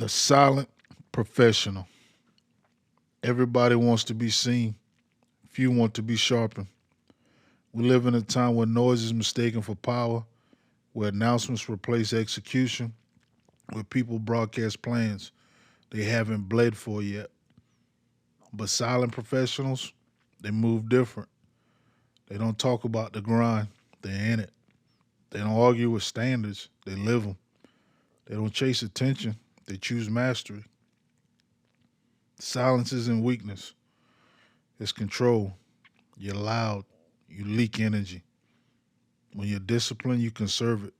The silent professional. Everybody wants to be seen. Few want to be sharpened. We live in a time where noise is mistaken for power, where announcements replace execution, where people broadcast plans they haven't bled for yet. But silent professionals, they move different. They don't talk about the grind, they're in it. They don't argue with standards, they live them. They don't chase attention, they choose mastery. Silence isn't weakness, it's control. You're loud, you leak energy. When you're disciplined, you conserve it.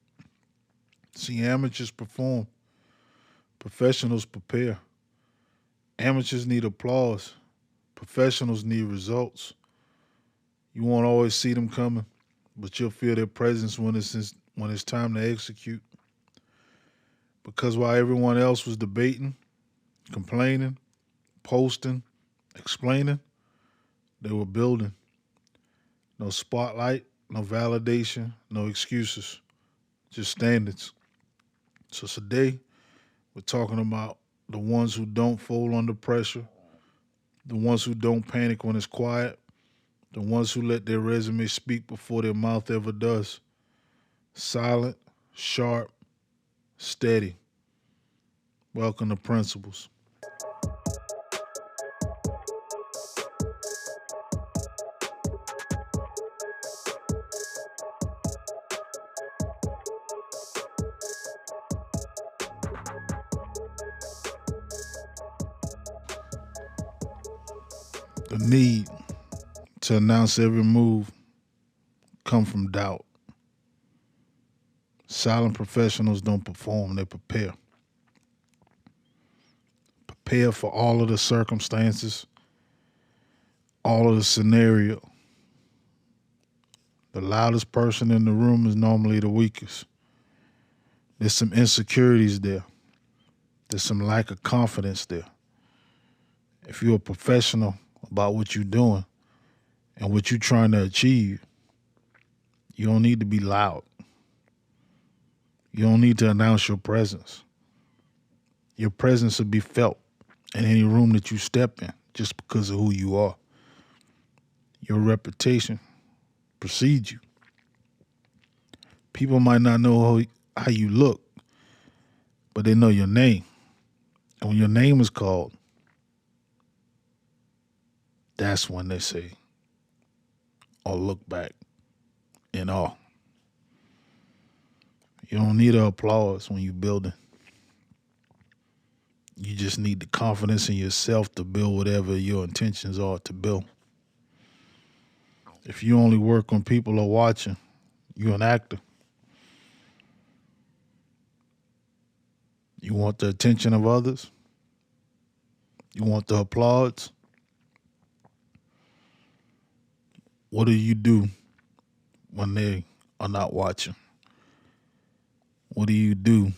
See, amateurs perform, professionals prepare. Amateurs need applause, professionals need results. You won't always see them coming, but you'll feel their presence when it's time to execute. Because while everyone else was debating, complaining, posting, explaining, they were building. No spotlight, no validation, no excuses, just standards. So today, we're talking about the ones who don't fold under pressure, the ones who don't panic when it's quiet, the ones who let their resume speak before their mouth ever does. Silent, sharp, steady. Welcome to Principles. The need to announce every move come from doubt. Silent professionals don't perform, they prepare. Prepare for all of the circumstances, all of the scenario. The loudest person in the room is normally the weakest. There's some insecurities there. There's some lack of confidence there. If you're a professional about what you're doing and what you're trying to achieve, you don't need to be loud. You don't need to announce your presence. Your presence will be felt in any room that you step in just because of who you are. Your reputation precedes you. People might not know how you look, but they know your name. And when your name is called, that's when they say, or look back in awe. You don't need the applause when you're building. You just need the confidence in yourself to build whatever your intentions are to build. If you only work when people are watching, you're an actor. You want the attention of others? You want the applause? What do you do when they are not watching? What do you do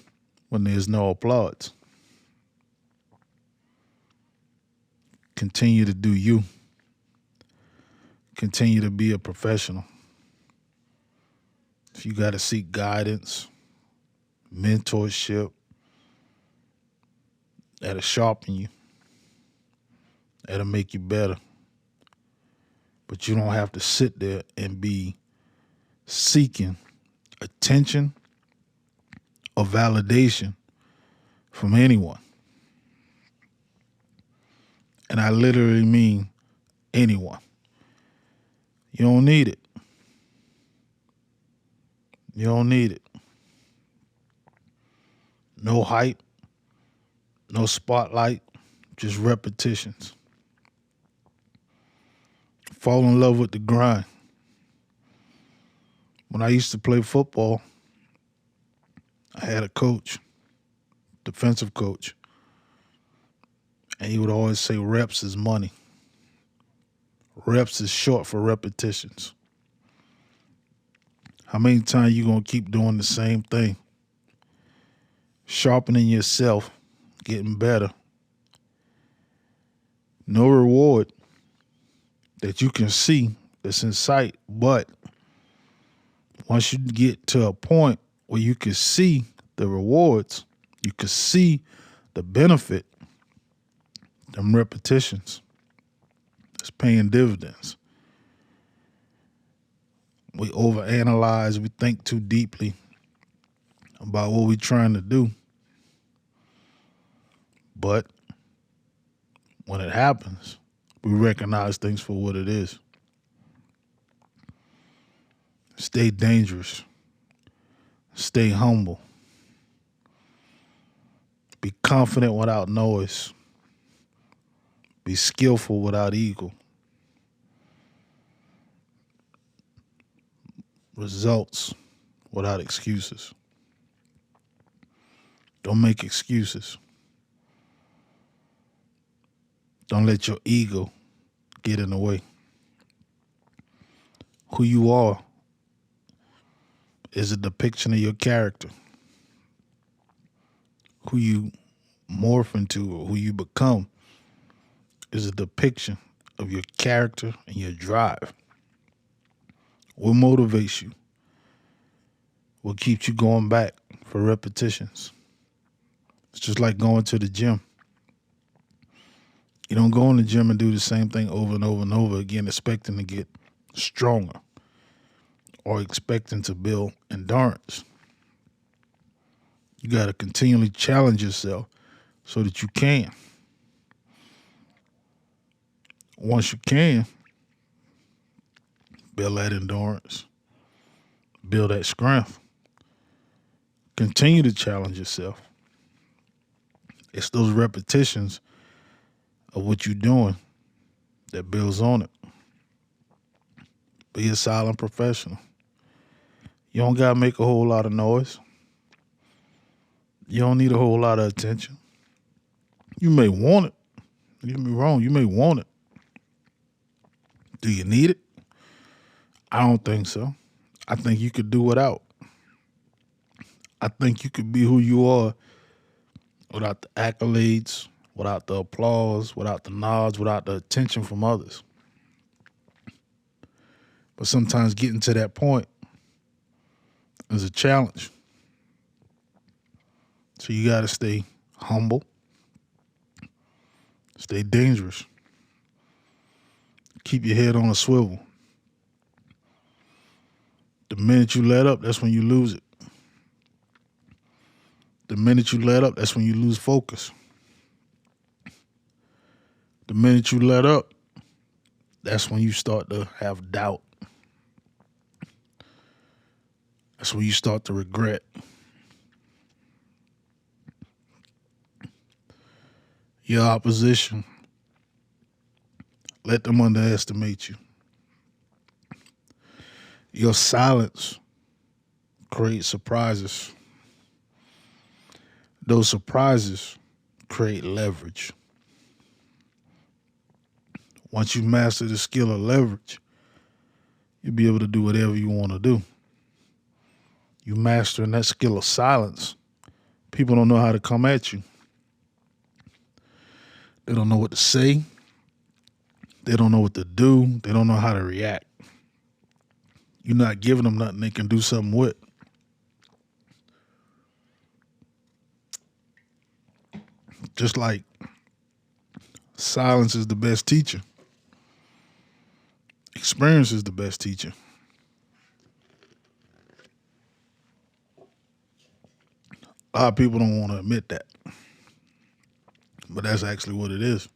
when there's no applause? Continue to do you. Continue to be a professional. If you got to seek guidance, mentorship, that'll sharpen you. That'll make you better. But you don't have to sit there and be seeking attention or validation from anyone. And I literally mean anyone. You don't need it. You don't need it. No hype, no spotlight, just repetitions. Fall in love with the grind. When I used to play football, I had a coach, defensive coach, and he would always say reps is money. Reps is short for repetitions. How many times you gonna keep doing the same thing? Sharpening yourself, getting better. No reward that you can see that's in sight, but once you get to a point where you can see the rewards, you can see the benefit, them repetitions, is paying dividends. We overanalyze, we think too deeply about what we're trying to do. But when it happens, we recognize things for what it is. Stay dangerous. Stay humble. Be confident without noise. Be skillful without ego. Results without excuses. Don't make excuses. Don't let your ego get in the way. Who you are is a depiction of your character. Who you morph into or who you become is a depiction of your character and your drive. What motivates you? What keeps you going back for repetitions? It's just like going to the gym. You don't go in the gym and do the same thing over and over and over again, expecting to get stronger or expecting to build endurance. You got to continually challenge yourself so that you can. Once you can, build that endurance, build that strength. Continue to challenge yourself. It's those repetitions of what you're doing that builds on it. Be a silent professional. You don't got to make a whole lot of noise. You don't need a whole lot of attention. You may want it. Don't get me wrong, you may want it. Do you need it? I don't think so. I think you could do without. I think you could be who you are without the accolades, without the applause, without the nods, without the attention from others. But sometimes getting to that point is a challenge. So you got to stay humble, stay dangerous, keep your head on a swivel. The minute you let up, that's when you lose it. The minute you let up, that's when you lose focus. The minute you let up, that's when you start to have doubt. That's when you start to regret. Your opposition, let them underestimate you. Your silence creates surprises. Those surprises create leverage. Once you master the skill of leverage, you'll be able to do whatever you want to do. You mastering that skill of silence, people don't know how to come at you. They don't know what to say. They don't know what to do. They don't know how to react. You're not giving them nothing they can do something with. Just like silence is the best teacher, experience is the best teacher. A lot of people don't want to admit that, but that's actually what it is.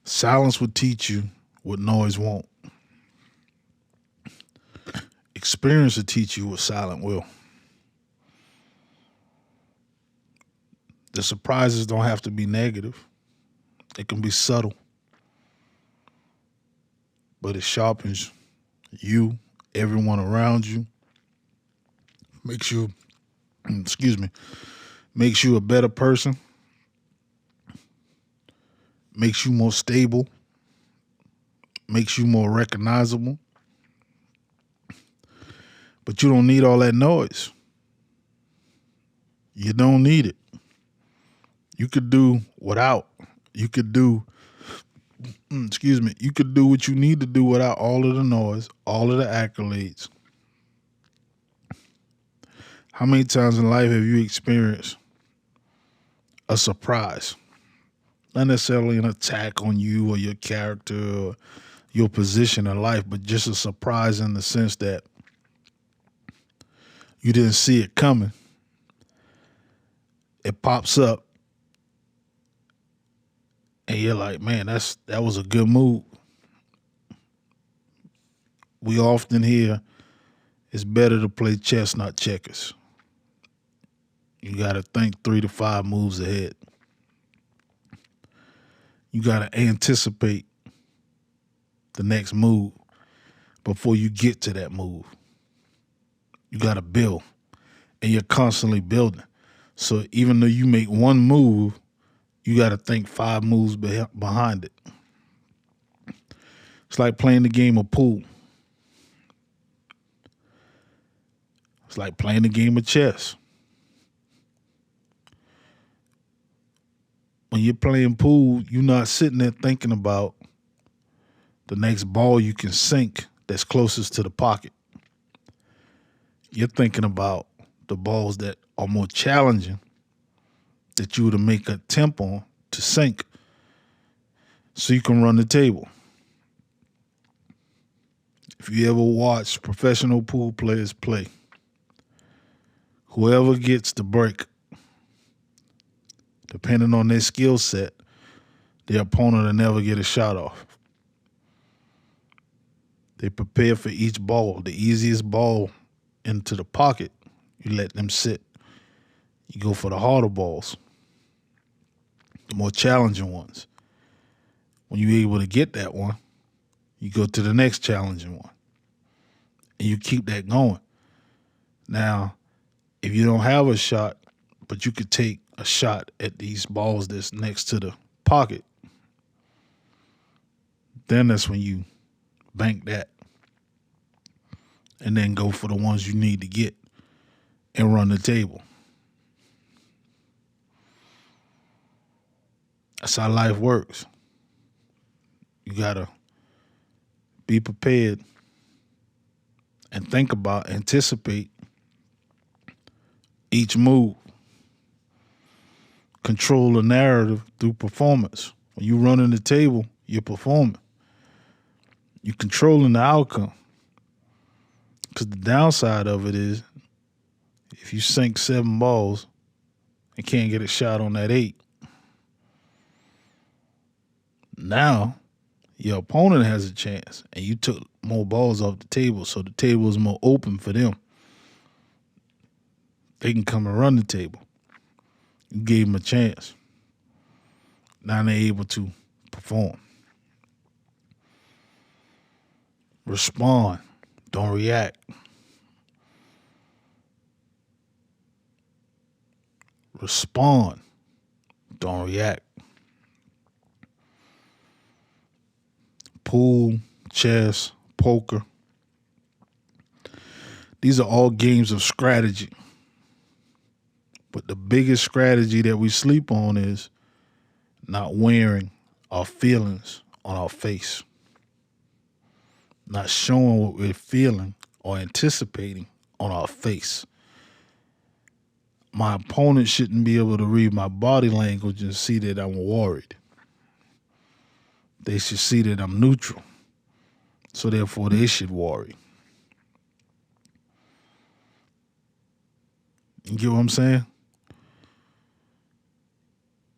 Silence will teach you what noise won't. Experience will teach you what silent will. The surprises don't have to be negative. It can be subtle. But it sharpens you, everyone around you, makes you, makes you a better person, makes you more stable, makes you more recognizable. But you don't need all that noise. You don't need it. You could do without. You could do, you could do what you need to do without all of the noise, all of the accolades. How many times in life have you experienced a surprise. Not necessarily an attack on you or your character or your position in life, but just a surprise in the sense that you didn't see it coming. It pops up and you're like, man, that was a good move. We often hear it's better to play chess, not checkers. You got to think 3 to 5 moves ahead. You got to anticipate the next move before you get to that move. You got to build, and you're constantly building. So even though you make one move, you got to think 5 moves behind it. It's like playing the game of pool. It's like playing the game of chess. When you're playing pool, you're not sitting there thinking about the next ball you can sink that's closest to the pocket. You're thinking about the balls that are more challenging that you would make an attempt on to sink so you can run the table. If you ever watch professional pool players play, whoever gets the break, depending on their skill set, the opponent will never get a shot off. They prepare for each ball. The easiest ball into the pocket, you let them sit. You go for the harder balls, the more challenging ones. When you're able to get that one, you go to the next challenging one. And you keep that going. Now, if you don't have a shot, but you could take a shot at these balls that's next to the pocket, then that's when you bank that and then go for the ones you need to get and run the table. That's how life works. You got to be prepared and think about, anticipate each move. Control the narrative through performance. When you running the table, you're performing. You're controlling the outcome. Because the downside of it is if you sink 7 balls and can't get a shot on that 8, now your opponent has a chance and you took more balls off the table, so the table is more open for them. They can come and run the table. You gave them a chance. Now they're able to perform. Respond. Don't react. Respond. Don't react. Pool, chess, poker. These are all games of strategy. But the biggest strategy that we sleep on is not wearing our feelings on our face. Not showing what we're feeling or anticipating on our face. My opponent shouldn't be able to read my body language and see that I'm worried. They should see that I'm neutral. So therefore they should worry. You get what I'm saying?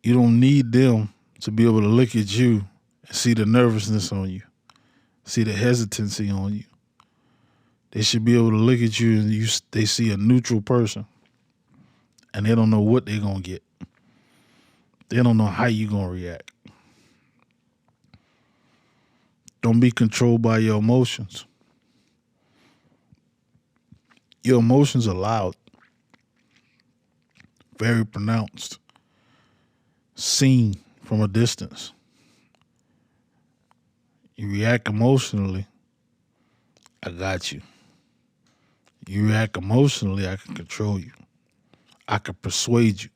You don't need them to be able to look at you and see the nervousness on you, see the hesitancy on you. They should be able to look at you and they see a neutral person and they don't know what they're going to get. They don't know how you're going to react. Don't be controlled by your emotions. Your emotions are loud, very pronounced, seen from a distance. You react emotionally, I got you. You react emotionally, I can control you. I can persuade you.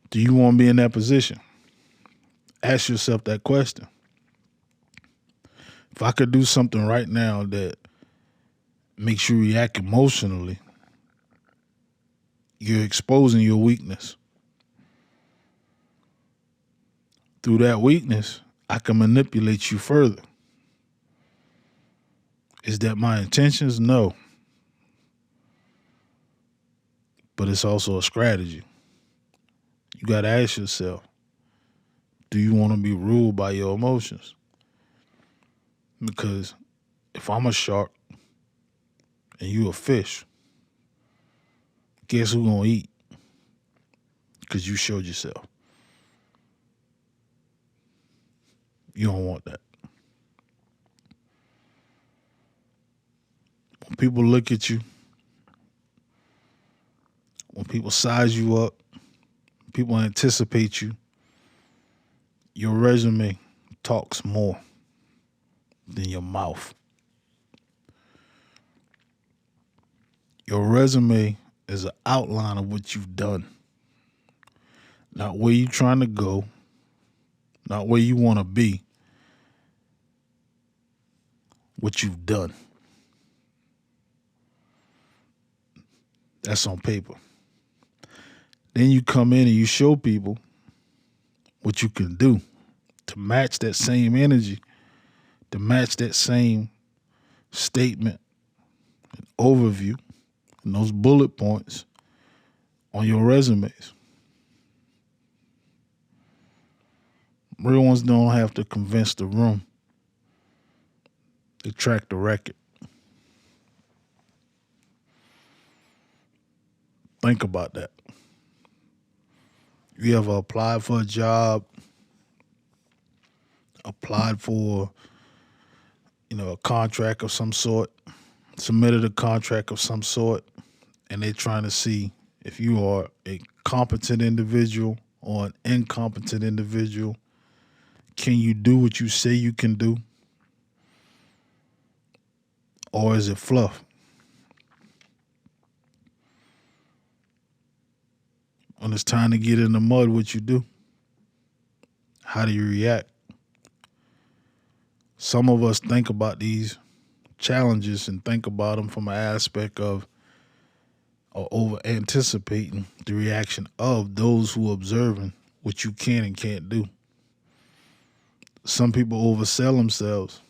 Do you want to be in that position? Ask yourself that question. If I could do something right now that makes you react emotionally, You're exposing your weakness. Through that weakness, I can manipulate you further. Is that my intentions? No. But it's also a strategy. You got to ask yourself, do you want to be ruled by your emotions? Because if I'm a shark and you a fish, guess who gonna eat? Because you showed yourself. You don't want that. When people look at you, when people size you up, people anticipate you, your resume talks more than your mouth. Your resume is an outline of what you've done. Not where you're trying to go, not where you want to be, what you've done. That's on paper. Then you come in and you show people what you can do to match that same energy, to match that same statement, overview, and those bullet points on your resumes. Real ones don't have to convince the room. They track the record. Think about that. You ever applied for a job, applied for, a contract of some sort, submitted a contract of some sort, and they're trying to see if you are a competent individual or an incompetent individual. Can you do what you say you can do? Or is it fluff? When it's time to get in the mud, what you do? How do you react? Some of us think about these challenges and think about them from an aspect of or over anticipating the reaction of those who are observing what you can and can't do. Some people oversell themselves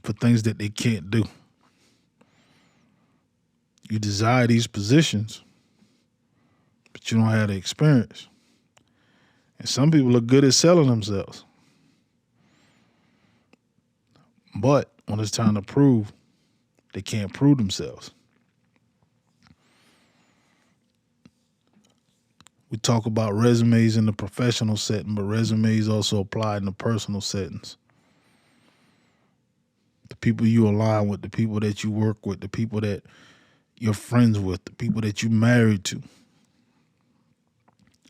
for things that they can't do. You desire these positions, but you don't have the experience. And some people are good at selling themselves. But when it's time to prove, they can't prove themselves. We talk about resumes in the professional setting, but resumes also apply in the personal settings. The people you align with, the people that you work with, the people that you're friends with, the people that you married to.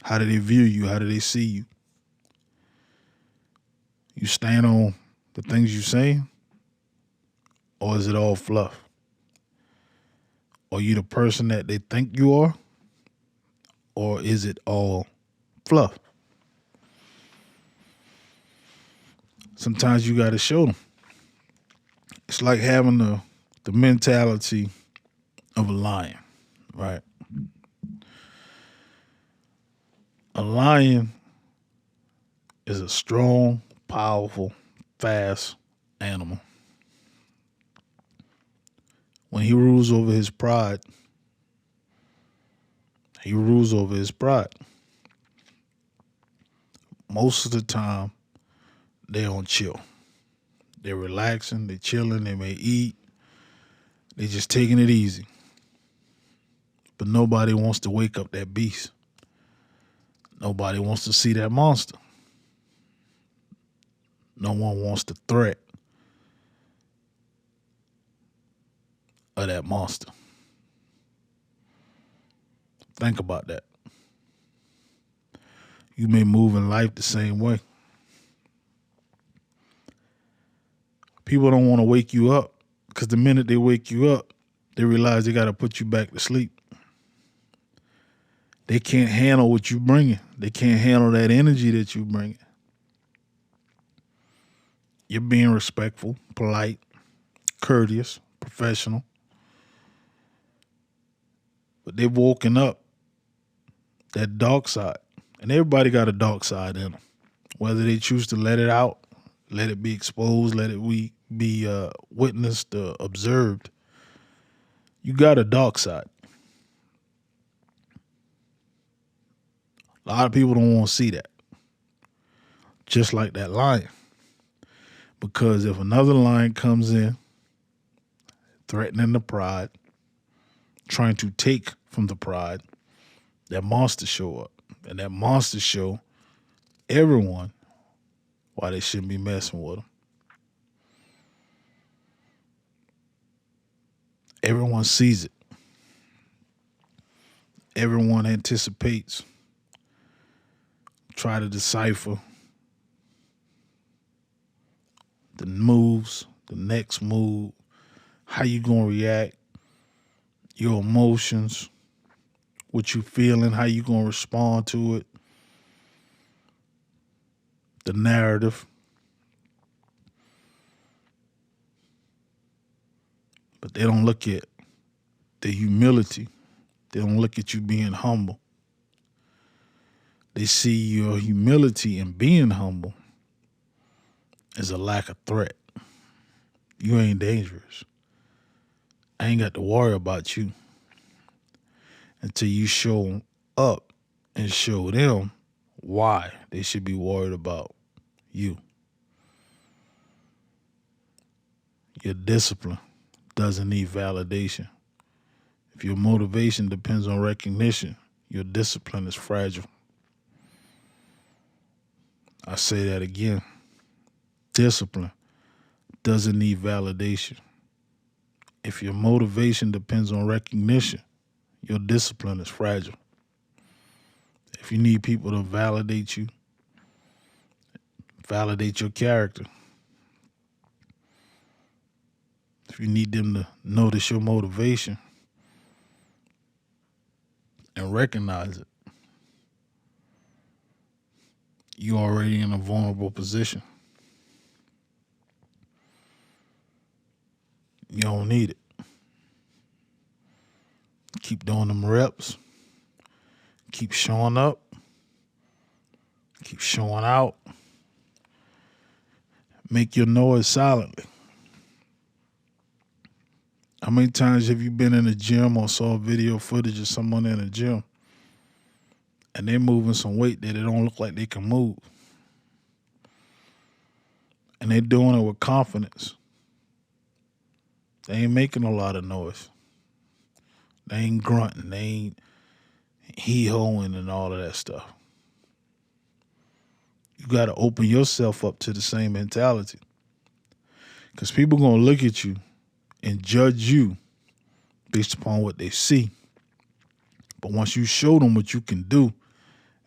How do they view you? How do they see you? You stand on the things you're saying? Or is it all fluff? Are you the person that they think you are? Or is it all fluff? Sometimes you got to show them. It's like having the mentality of a lion, right? A lion is a strong, powerful, fast animal. When he rules over his pride, he rules over his pride. Most of the time, they don't chill. They're relaxing, they're chilling, they may eat. They're just taking it easy. But nobody wants to wake up that beast. Nobody wants to see that monster. No one wants the threat of that monster. Think about that. You may move in life the same way. People don't want to wake you up because the minute they wake you up, they realize they got to put you back to sleep. They can't handle what you're bringing. They can't handle that energy that you're bringing. You're being respectful, polite, courteous, professional. but they've woken up that dark side. And everybody got a dark side in them. Whether they choose to let it out, let it be exposed, let it be witnessed, observed, you got a dark side. A lot of people don't want to see that. Just like that lion. Because if another lion comes in, threatening the pride, trying to take from the pride, that monster show up. And that monster show everyone why they shouldn't be messing with them. Everyone sees it. Everyone anticipates. Try to decipher the moves, the next move, how you gonna react, your emotions, what you feeling, how you gonna respond to it, the narrative. But they don't look at the humility. They don't look at you being humble. They see your humility and being humble as a lack of threat. You ain't dangerous. I ain't got to worry about you until you show up and show them why they should be worried about you. Your discipline doesn't need validation. If your motivation depends on recognition, your discipline is fragile. I say that again. Discipline doesn't need validation. If your motivation depends on recognition, your discipline is fragile. If you need people to validate you, validate your character. If you need them to notice your motivation and recognize it, you're already in a vulnerable position. You don't need it. Keep doing them reps. Keep showing up. Keep showing out. Make your noise silently. How many times have you been in a gym or saw video footage of someone in a gym and they're moving some weight that it don't look like they can move? And they're doing it with confidence. They ain't making a lot of noise. They ain't grunting. They ain't hee-hoing and all of that stuff. You got to open yourself up to the same mentality. Because people going to look at you and judge you based upon what they see. But once you show them what you can do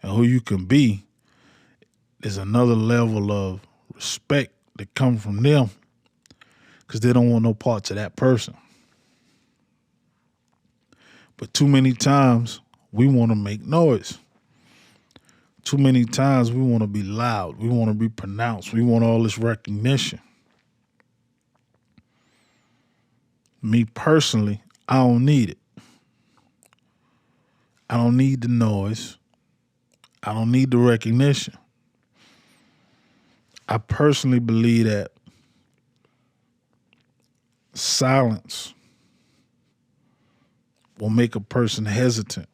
and who you can be, there's another level of respect that comes from them because they don't want no parts of that person. But too many times we want to make noise. Too many times we want to be loud. We want to be pronounced. We want all this recognition. Me personally, I don't need it. I don't need the noise. I don't need the recognition. I personally believe that silence will make a person hesitant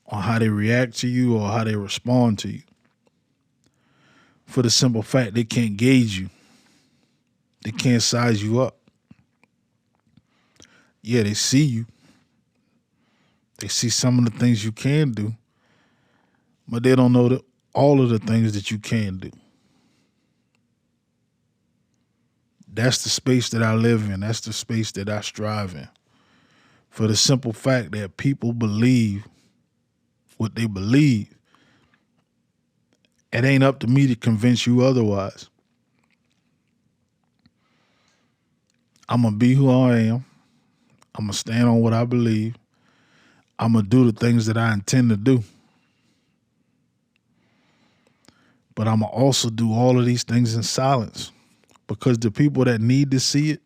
on how they react to you or how they respond to you. For the simple fact they can't gauge you. They can't size you up. Yeah, they see you. They see some of the things you can do, but they don't know all of the things that you can do. That's the space that I live in. That's the space that I strive in. For the simple fact that people believe what they believe, it ain't up to me to convince you otherwise. I'm going to be who I am. I'm going to stand on what I believe. I'm going to do the things that I intend to do. But I'm going to also do all of these things in silence because the people that need to see it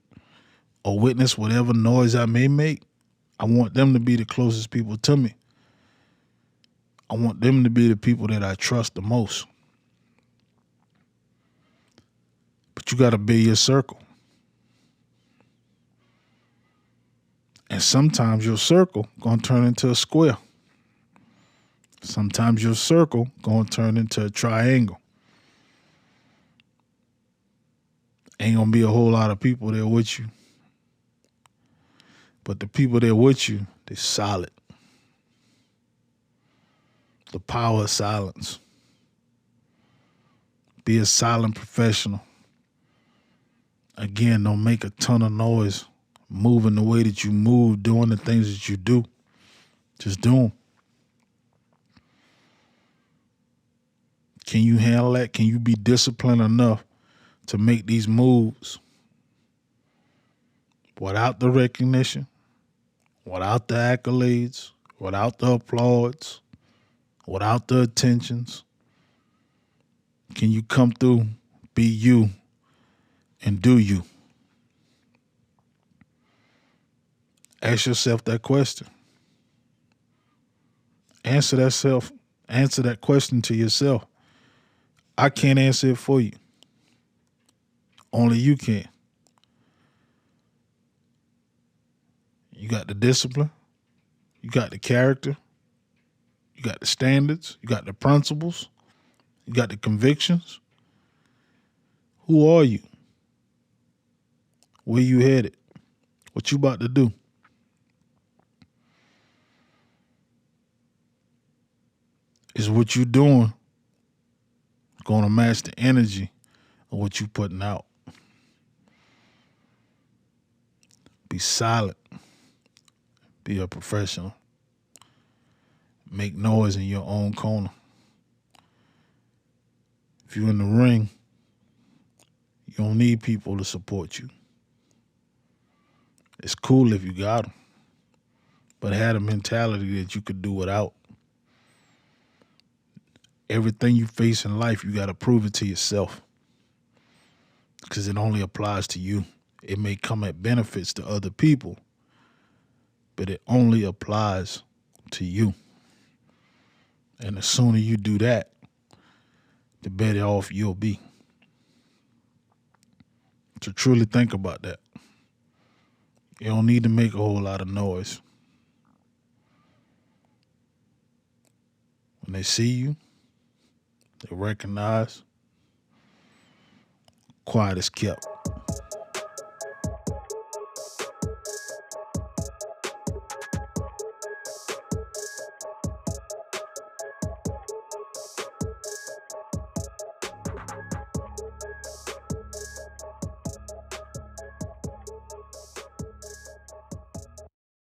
or witness whatever noise I may make I want them to be the closest people to me. I want them to be the people that I trust the most. But you got to build your circle. And sometimes your circle going to turn into a square. Sometimes your circle going to turn into a triangle. Ain't going to be a whole lot of people there with you. But the people there with you, they solid. The power of silence. Be a silent professional. Again, don't make a ton of noise. Moving the way that you move, doing the things that you do. Just do them. Can you handle that? Can you be disciplined enough to make these moves without the recognition, without the accolades, without the applause, without the attentions? Can you come through, be you, and do you? Ask yourself that question. Answer that question to yourself. I can't answer it for you. Only you can. You got the discipline. You got the character. You got the standards. You got the principles. You got the convictions. Who are you? Where you headed? What you about to do? Is what you doing going to match the energy of what you putting out? Be silent. Be a professional. Make noise in your own corner. If you're in the ring, you don't need people to support you. It's cool if you got them, but have a mentality that you could do without. Everything you face in life, you got to prove it to yourself because it only applies to you. It may come at benefits to other people, but it only applies to you. And the sooner you do that, the better off you'll be. So truly think about that. You don't need to make a whole lot of noise. When they see you, they recognize. Quiet is kept.